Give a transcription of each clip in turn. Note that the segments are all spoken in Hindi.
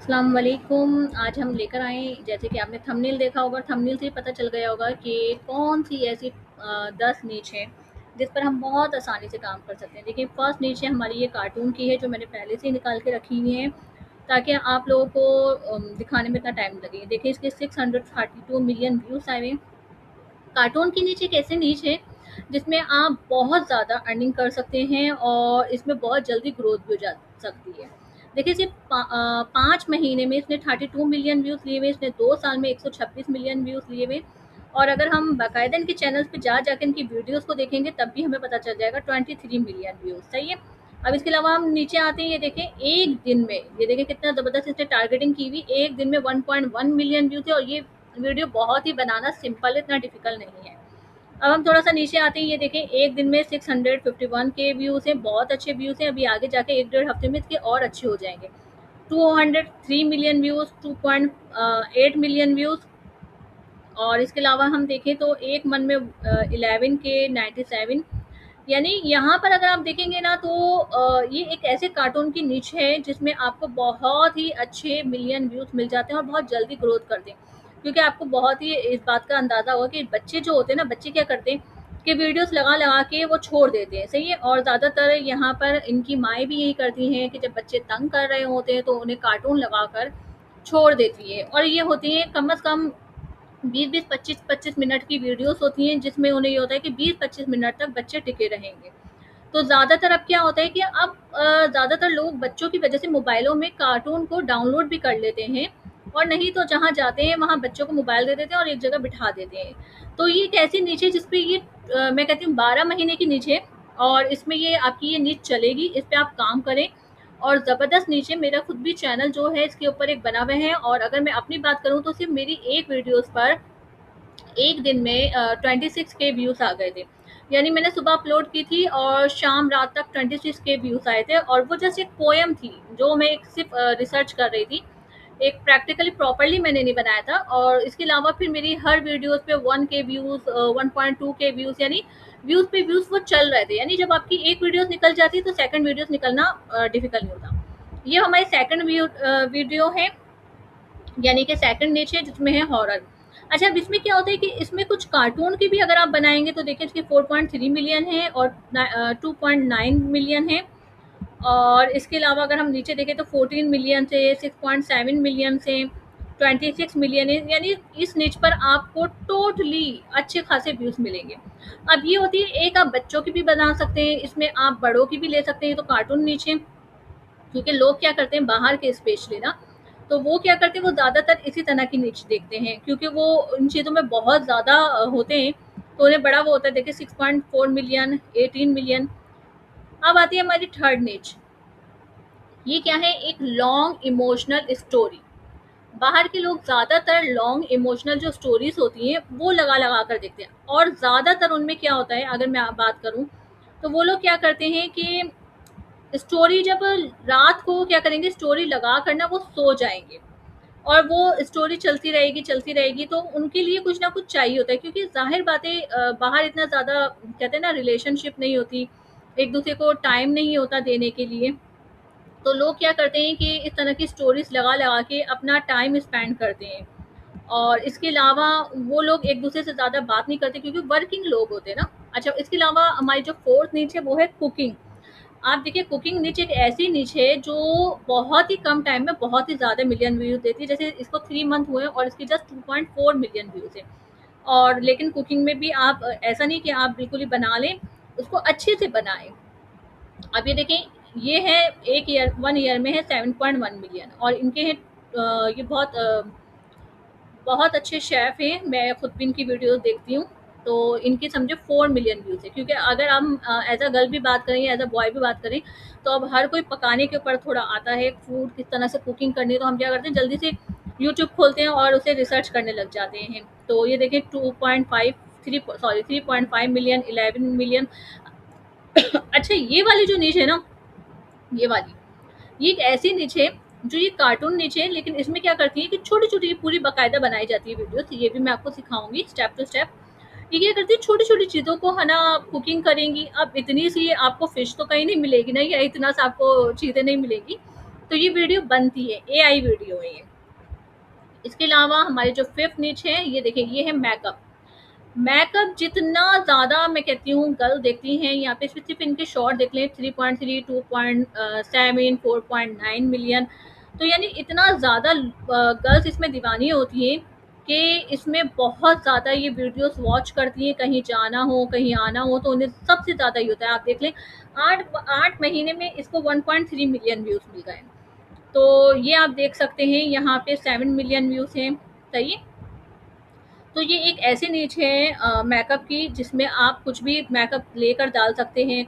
अस्सलाम वालेकुम। आज हम लेकर आए, जैसे कि आपने थंबनेल देखा होगा, थंबनेल से ही पता चल गया होगा कि कौन सी ऐसी 10 नीच है जिस पर हम बहुत आसानी से काम कर सकते हैं। देखिए, फर्स्ट नीच है हमारी, ये कार्टून की है जो मैंने पहले से ही निकाल के रखी हुई है ताकि आप लोगों को दिखाने में इतना टाइम लगे। देखिए, इसके 632 मिलियन व्यूज़ आए हुए हैं। कार्टून की नीच एक ऐसी नीच है जिसमें आप बहुत ज़्यादा अर्निंग कर सकते हैं और इसमें बहुत जल्दी ग्रोथ भी हो जा सकती है। देखिए, सिर्फ 5 महीने में इसने 32 मिलियन व्यूज़ लिए हुए, इसने 2 साल में 126 मिलियन व्यूज़ लिए हुए। और अगर हम बाकायदा इनके चैनल्स पे जा जाकर इनकी वीडियोज़ को देखेंगे तब भी हमें पता चल जाएगा 23 मिलियन व्यूज़, सही है। अब इसके अलावा हम नीचे आते हैं, ये देखें एक दिन में, ये देखें कितना ज़बरदस्त इसने टारगेटिंग की हुई, एक दिन में 1.1 मिलियन व्यूज़ थे और ये वीडियो बहुत ही बनाना सिंपल है, इतना डिफिकल्ट नहीं है। अब हम थोड़ा सा नीचे आते हैं, ये देखें एक दिन में 651 के व्यूज़ हैं, बहुत अच्छे व्यूज़ हैं। अभी आगे जाके एक डेढ़ हफ्ते में इसके और अच्छे हो जाएंगे। 203 मिलियन व्यूज़, 2.8 मिलियन व्यूज़। और इसके अलावा हम देखें तो एक मन में 11 के 97। यानी यहाँ पर अगर आप देखेंगे ना तो ये एक ऐसे कार्टून की निच है जिसमें आपको बहुत ही अच्छे मिलियन व्यूज़ मिल जाते हैं और बहुत जल्दी ग्रोथ करते हैं। क्योंकि आपको बहुत ही इस बात का अंदाज़ा होगा कि बच्चे जो होते हैं ना, बच्चे क्या करते हैं कि वीडियोस लगा लगा के वो छोड़ देते हैं, सही है। और ज़्यादातर यहाँ पर इनकी माएँ भी यही करती हैं कि जब बच्चे तंग कर रहे होते हैं तो उन्हें कार्टून लगा कर छोड़ देती है। और ये होती है कम अज़ कम 20-20, 25-25 मिनट की वीडियोस होती हैं जिसमें उन्हें ये होता है कि 20-25 मिनट तक बच्चे टिके रहेंगे। तो ज़्यादातर अब क्या होता है कि अब ज़्यादातर लोग बच्चों की वजह से मोबाइलों में कार्टून को डाउनलोड भी कर लेते हैं और नहीं तो जहाँ जाते हैं वहाँ बच्चों को मोबाइल दे देते हैं और एक जगह बिठा देते हैं। तो ये एक ऐसी नीच है जिस पे ये मैं कहती हूँ 12 महीने की नीच है और इसमें ये आपकी ये नीच चलेगी, इस पे आप काम करें और ज़बरदस्त नीच है। मेरा खुद भी चैनल जो है इसके ऊपर एक बना हुआ है और अगर मैं अपनी बात करूँ तो सिर्फ मेरी एक वीडियोज़ पर एक दिन में 26 के व्यूज़ आ गए थे। यानी मैंने सुबह अपलोड की थी और शाम रात तक 26 के व्यूज़ आए थे और वो जस्ट एक पोएम थी जो मैं एक सिर्फ रिसर्च कर रही थी। एक प्रैक्टिकली प्रॉपर्ली मैंने नहीं बनाया था और इसके अलावा फिर मेरी हर वीडियोज़ पे 1 के व्यूज़ 1.2 के व्यूज़, यानी व्यूज़ पे व्यूज़ वो चल रहे थे। यानी जब आपकी एक वीडियोज़ निकल जाती है तो सेकंड वीडियोज़ निकलना डिफ़िकल्ट नहीं होता। ये हमारी सेकंड वीडियो है, यानी कि सेकंड निच है जिसमें है हॉरर। अच्छा, अब इसमें क्या होता है कि इसमें कुछ कार्टून की भी अगर आप बनाएँगे तो देखिए इसके 4.3 मिलियन है और 2.9 मिलियन है। और इसके अलावा अगर हम नीचे देखें तो 14 मिलियन से 6.7 मिलियन से 26 मिलियन है। यानी इस निच पर आपको टोटली अच्छे खासे व्यूज़ मिलेंगे। अब ये होती है, एक आप बच्चों की भी बना सकते हैं, इसमें आप बड़ों की भी ले सकते हैं। तो कार्टून निच है क्योंकि लोग क्या करते हैं बाहर के स्पेशली ना, तो वो क्या करते हैं, वो ज़्यादातर इसी तरह की निच देखते हैं क्योंकि वो इन चीज़ों में बहुत ज़्यादा होते हैं, तो उन्हें बड़ा वो होता है। देखिए 6.4 मिलियन, 18 मिलियन। अब आती है हमारी थर्ड निच। ये क्या है, एक लॉन्ग इमोशनल स्टोरी। बाहर के लोग ज़्यादातर लॉन्ग इमोशनल जो स्टोरीज होती हैं वो लगा लगा कर देखते हैं और ज़्यादातर उनमें क्या होता है, अगर मैं बात करूं तो वो लोग क्या करते हैं कि स्टोरी जब रात को क्या करेंगे, स्टोरी लगा कर ना वो सो जाएंगे और वो स्टोरी चलती रहेगी। तो उनके लिए कुछ ना कुछ चाहिए होता है क्योंकि ज़ाहिर बातें बाहर इतना ज़्यादा कहते हैं ना रिलेशनशिप नहीं होती, एक दूसरे को टाइम नहीं होता देने के लिए। तो लोग क्या करते हैं कि इस तरह की स्टोरीज लगा लगा के अपना टाइम स्पेंड करते हैं। और इसके अलावा वो लोग एक दूसरे से ज़्यादा बात नहीं करते क्योंकि वर्किंग लोग होते हैं ना। अच्छा, इसके अलावा हमारी जो फोर्थ नीच है वो है कुकिंग। आप देखिए, कुकिंग निच एक ऐसी निच है जो बहुत ही कम टाइम में बहुत ही ज़्यादा मिलियन व्यूज़ देती है। जैसे इसको 3 मंथ हुए हैं और इसकी जस्ट 2.4 मिलियन व्यूज़ है। और लेकिन कुकिंग में भी आप ऐसा नहीं कि आप बिल्कुल ही बना लें, उसको अच्छे से बनाएँ। अब ये देखें, ये है एक ईयर 1 ईयर में है 7.1 मिलियन और इनके हैं ये बहुत अच्छे शेफ़ हैं, मैं खुद भी इनकी वीडियोज़ देखती हूँ। तो इनकी समझो 4 मिलियन व्यूज़ है क्योंकि अगर हम एज़ अ गर्ल भी बात करें या एज़ अ बॉय भी बात करें तो अब हर कोई पकाने के ऊपर थोड़ा आता है, फूड किस तरह से कुकिंग करनी है। तो हम क्या करते हैं, जल्दी से यूट्यूब खोलते हैं और उसे रिसर्च करने लग जाते हैं। तो ये देखें 2.5 3 सॉरी 3.5 मिलियन, 11 मिलियन। अच्छा, ये वाली जो नीच है ना, ये वाली, ये एक ऐसी निच है जो ये कार्टून निच है, लेकिन इसमें क्या करती है कि छोटी-छोटी पूरी बाकायदा बनाई जाती है वीडियोज़। ये भी मैं आपको सिखाऊँगी स्टेप टू स्टेप। ये क्या करती है, छोटी-छोटी चीज़ों को है ना कुकिंग करेंगी। अब इतनी सी आपको फ़िश तो कहीं नहीं मिलेगी ना, या इतना सा आपको चीज़ें नहीं मिलेगी। तो ये वीडियो बनती है, एआई वीडियो है ये। इसके अलावा हमारे जो फिफ्थ नीच है, ये देखिए, ये है मेकअप। मेकअप जितना ज़्यादा मैं कहती हूँ गर्ल देखती हैं, यहाँ पे सिर्फ इनके शॉर्ट देख लें, 3.3, 2.7, 4.9 मिलियन। तो यानी इतना ज़्यादा गर्ल्स इसमें दीवानी होती हैं कि इसमें बहुत ज़्यादा ये वीडियोस वॉच करती हैं। कहीं जाना हो, कहीं आना हो, तो उन्हें सबसे ज़्यादा ही होता है। आप देख लें, 8 महीने में इसको 1.3 मिलियन व्यूज़ मिल गए। तो ये आप देख सकते हैं, यहाँ पे 7 मिलियन व्यूज़ हैं। सही है। तो ये एक ऐसी नीच है मेकअप की, जिसमें आप कुछ भी मेकअप लेकर डाल सकते हैं।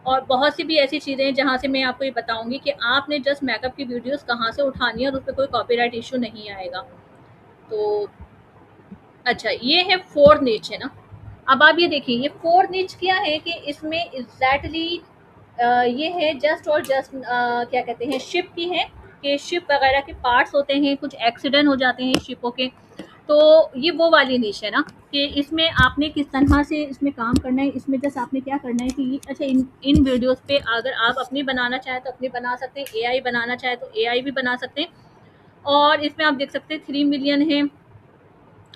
और बहुत सी भी ऐसी चीज़ें हैं जहाँ से मैं आपको ये बताऊंगी कि आपने जस्ट मेकअप की वीडियोस कहाँ से उठानी है और उस पर कोई कॉपीराइट इशू नहीं आएगा। तो अच्छा, ये है फोर्थ नीच, है ना। अब आप ये देखिए, ये फोर्थ नीच क्या है कि इसमें एग्जैक्टली ये है जस्ट और जस्ट क्या कहते हैं, शिप की है। कि शिप वगैरह के पार्ट्स होते हैं, कुछ एक्सीडेंट हो जाते हैं शिपों के। तो ये वो वाली निश है ना, कि इसमें आपने किस तरह से इसमें काम करना है। इसमें जस्ट आपने क्या करना है कि अच्छा, इन इन वीडियोस पे अगर आप अपनी बनाना चाहें तो अपनी बना सकते हैं, एआई बनाना चाहे तो एआई भी बना सकते हैं। और इसमें आप देख सकते हैं 3 मिलियन है।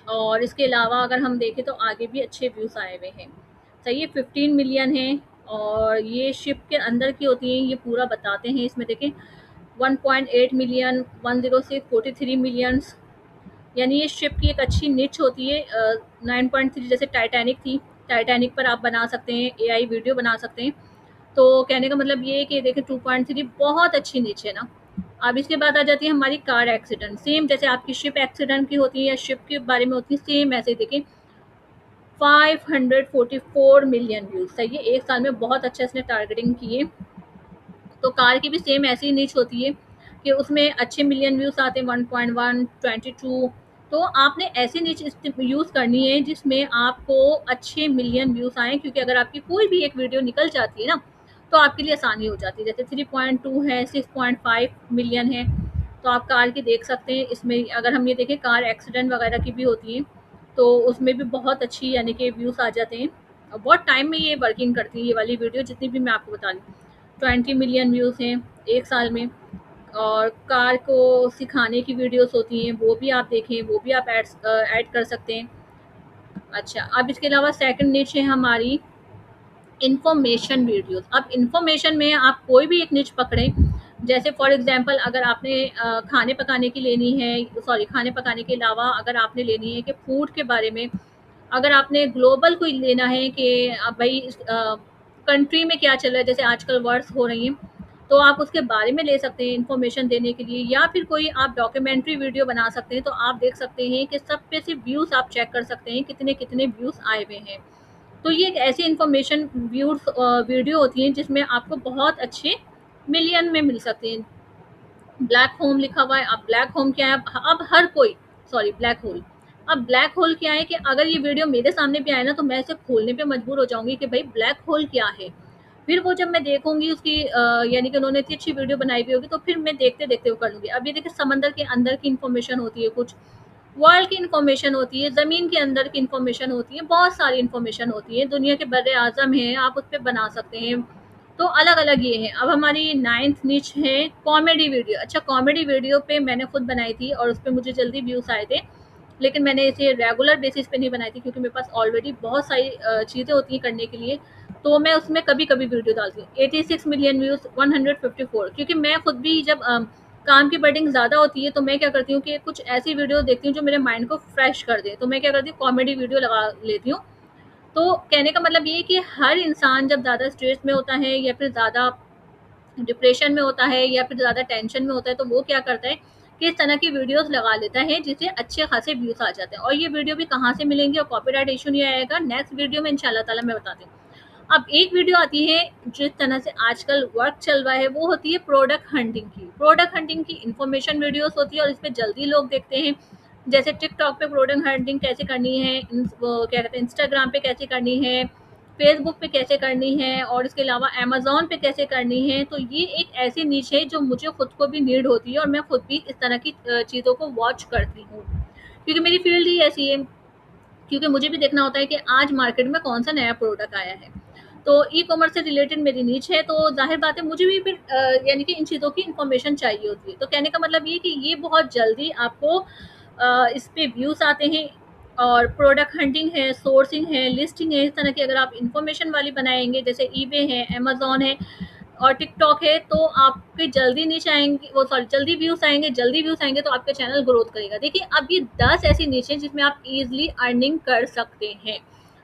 और इसके अलावा अगर हम देखें तो आगे भी अच्छे व्यूज़ आए हुए हैं। सही है, 15 मिलियन है। और ये शिप के अंदर की होती हैं, ये पूरा बताते हैं। इसमें देखें, 1.8 मिलियन, 106, 43 मिलियंस। यानी ये शिप की एक अच्छी निच होती है। 9.3 जैसे टाइटैनिक थी, टाइटैनिक पर आप बना सकते हैं, एआई वीडियो बना सकते हैं। तो कहने का मतलब ये है कि देखिए 2.3 बहुत अच्छी निच है ना। अब इसके बाद आ जाती है हमारी कार एक्सीडेंट। सेम जैसे आपकी शिप एक्सीडेंट की होती है या शिप के बारे में होती है, सेम ऐसे ही देखिए, 544 मिलियन व्यूज। सही है, एक साल में बहुत अच्छा इसने टारगेटिंग की है। तो कार की भी सेम ऐसी निच होती है कि उसमें अच्छे मिलियन व्यूज आते हैं, 1.1, 22। तो आपने ऐसी निच यूज़ करनी है जिसमें आपको अच्छे मिलियन व्यूज आए, क्योंकि अगर आपकी कोई भी एक वीडियो निकल जाती है ना, तो आपके लिए आसानी हो जाती है। जैसे 3.2 है, 6.5 मिलियन है। तो आप कार की देख सकते हैं। इसमें अगर हम ये देखें, कार एक्सीडेंट वगैरह की भी होती है, तो उसमें भी बहुत अच्छी यानी कि व्यूज़ आ जाते हैं। और बहुत टाइम में ये वर्किंग करती है, ये वाली वीडियो जितनी भी मैं आपको बता रही हूँ। 20 मिलियन व्यूज़ हैं एक साल में। और कार को सिखाने की वीडियोस होती हैं, वो भी आप देखें, वो भी आप ऐड कर सकते हैं। अच्छा, अब इसके अलावा सेकंड निच है हमारी इन्फॉर्मेशन वीडियोस। अब इन्फॉर्मेशन में आप कोई भी एक निच पकड़ें। जैसे फॉर एग्जांपल, अगर आपने खाने पकाने की लेनी है, सॉरी, खाने पकाने के अलावा अगर आपने लेनी है कि फूड के बारे में, अगर आपने ग्लोबल कोई लेना है कि भाई कंट्री में क्या चल रहा है, जैसे आजकल वर्ड्स हो रही हैं, तो आप उसके बारे में ले सकते हैं इन्फॉर्मेशन देने के लिए। या फिर कोई आप डॉक्यूमेंट्री वीडियो बना सकते हैं, तो आप देख सकते हैं कि सब पे से व्यूज़ आप चेक कर सकते हैं कितने कितने व्यूज़ आए हुए हैं। तो ये एक ऐसी इन्फॉर्मेशन व्यूज़ वीडियो होती हैं जिसमें आपको बहुत अच्छे मिलियन में मिल सकते हैं। ब्लैक होम लिखा हुआ है। अब ब्लैक होम क्या है, अब हर कोई, सॉरी, ब्लैक होल। अब ब्लैक होल क्या है कि अगर ये वीडियो मेरे सामने भी आए ना, तो मैं इसे खोलने पे मजबूर हो जाऊंगी कि भाई ब्लैक होल क्या है। फिर वो जब मैं देखूंगी उसकी यानी कि उन्होंने इतनी अच्छी वीडियो बनाई हुई होगी, तो फिर मैं देखते देखते वो कर लूंगी। अब ये देखिए, समंदर के अंदर की इन्फॉर्मेशन होती है, कुछ वर्ल्ड की इन्फॉर्मेशन होती है, ज़मीन के अंदर की इन्फॉर्मेशन होती है, बहुत सारी इन्फॉर्मेशन होती है, दुनिया के बड़े आज़म हैं, आप उस पर बना सकते हैं। तो अलग अलग ये हैं। अब हमारी नाइन्थ निच है कॉमेडी वीडियो। अच्छा, कॉमेडी वीडियो पे मैंने खुद बनाई थी और उस पर मुझे जल्दी व्यूज़ आए थे, लेकिन मैंने इसे रेगुलर बेसिस पे नहीं बनाई थी, क्योंकि मेरे पास ऑलरेडी बहुत सारी चीज़ें होती हैं करने के लिए। तो मैं उसमें कभी कभी वीडियो डालती हूँ। 86 मिलियन व्यूज़, 154। क्योंकि मैं खुद भी जब काम की बर्डन ज़्यादा होती है, तो मैं क्या करती हूँ कि कुछ ऐसी वीडियो देखती हूँ जो मेरे माइंड को फ्रेश कर दे। तो मैं क्या करती हूँ, कॉमेडी वीडियो लगा लेती हूँ। तो कहने का मतलब ये है कि हर इंसान जब ज़्यादा स्ट्रेस में होता है, या फिर ज़्यादा डिप्रेशन में होता है, या फिर ज़्यादा टेंशन में होता है, तो वो क्या करता है कि इस तरह की वीडियोस लगा लेता है, जिससे अच्छे खासे व्यूज़ आ जाते हैं। और ये वीडियो भी कहाँ से मिलेंगी और कॉपीराइट इशू नहीं आएगा, नेक्स्ट वीडियो में इंशाल्लाह ताला मैं बताती हूँ। अब एक वीडियो आती है, जिस तरह से आजकल वर्क चल रहा है, वो होती है प्रोडक्ट हंटिंग की। प्रोडक्ट हंटिंग की इन्फॉर्मेशन वीडियोस होती है और इस पर जल्दी लोग देखते हैं। जैसे टिकटॉक पे प्रोडक्ट हंटिंग कैसे करनी है, वो क्या कहते हैं, इंस्टाग्राम पे कैसे करनी है, फेसबुक पे कैसे करनी है, और इसके अलावा अमेज़न पे कैसे करनी है। तो ये एक ऐसी नीच है जो मुझे खुद को भी नीड होती है, और मैं खुद भी इस तरह की चीज़ों को वॉच करती हूँ, क्योंकि मेरी फील्ड ही ऐसी है। क्योंकि मुझे भी देखना होता है कि आज मार्केट में कौन सा नया प्रोडक्ट आया है। तो ई-कॉमर्स से रिलेटेड मेरी नीच है, तो ज़ाहिर बात है मुझे भी फिर यानी कि इन चीज़ों की इन्फॉर्मेशन चाहिए होती है। तो कहने का मतलब ये कि ये बहुत जल्दी आपको इस पे व्यूज़ आते हैं, और प्रोडक्ट हंटिंग है, सोर्सिंग है, लिस्टिंग है, इस तरह की अगर आप इन्फॉर्मेशन वाली बनाएँगे, जैसे ईबे है, अमेज़न है और टिकटॉक है, तो आपके जल्दी नीचे आएँगे, वो सॉरी जल्दी व्यूज़ आएँगे तो आपका चैनल ग्रोथ करेगा। देखिए, अब ये 10 ऐसी नीचे हैं जिसमें आप ईज़िली अर्निंग कर सकते हैं।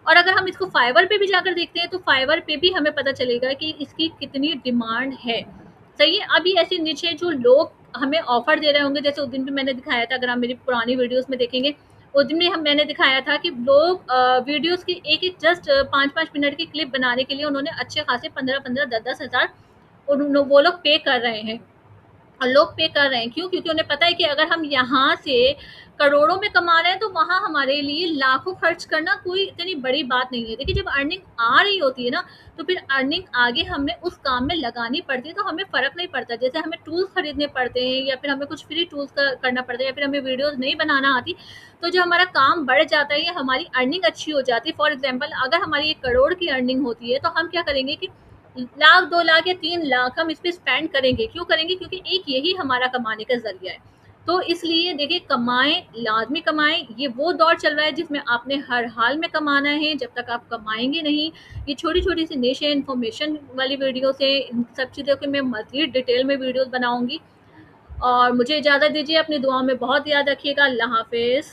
और अगर हम इसको फाइवर पे भी जाकर देखते हैं, तो फाइवर पे भी हमें पता चलेगा कि इसकी कितनी डिमांड है। सही है? अभी ऐसी नीचे जो लोग हमें ऑफ़र दे रहे होंगे, जैसे उस दिन भी मैंने दिखाया था, अगर आप मेरी पुरानी वीडियोज़ में देखेंगे, उस दिन भी मैंने दिखाया था कि लोग वीडियोज़ की एक-एक जस्ट 5-5 मिनट की क्लिप बनाने के लिए उन्होंने अच्छे खासे 15-15, 10-10 हज़ार वो लोग पे कर रहे हैं। और लोग पे कर रहे हैं, क्यों? क्योंकि उन्हें पता है कि अगर हम यहाँ से करोड़ों में कमा रहे हैं, तो वहाँ हमारे लिए लाखों खर्च करना कोई इतनी बड़ी बात नहीं है। देखिए, जब अर्निंग आ रही होती है ना, तो फिर अर्निंग आगे हमें उस काम में लगानी पड़ती है, तो हमें फ़र्क नहीं पड़ता। जैसे हमें टूल्स खरीदने पड़ते हैं, या फिर हमें कुछ फ्री टूल्स करना पड़ता है, या फिर हमें वीडियोज़ नहीं बनाना आती, तो जो हमारा काम बढ़ जाता है या हमारी अर्निंग अच्छी हो जाती है, फॉर एग्ज़ाम्पल अगर हमारी 1 करोड़ की अर्निंग होती है, तो हम क्या करेंगे कि लाख, 2 लाख या 3 लाख हम इस पे स्पेंड करेंगे। क्यों करेंगे? क्योंकि एक यही हमारा कमाने का ज़रिया है। तो इसलिए देखिए, कमाएँ, लाज़मी कमाएँ। ये वो दौर चल रहा है जिसमें आपने हर हाल में कमाना है। जब तक आप कमाएँगे नहीं, ये छोटी-छोटी सी निश है, इन्फॉर्मेशन वाली वीडियो से इन सब चीज़ों की मैं मज़ीद डिटेल में वीडियोज़ बनाऊँगी। और मुझे इजाज़त दीजिए, अपनी दुआओं में बहुत याद रखिएगा। अल्लाह हाफ़िज़।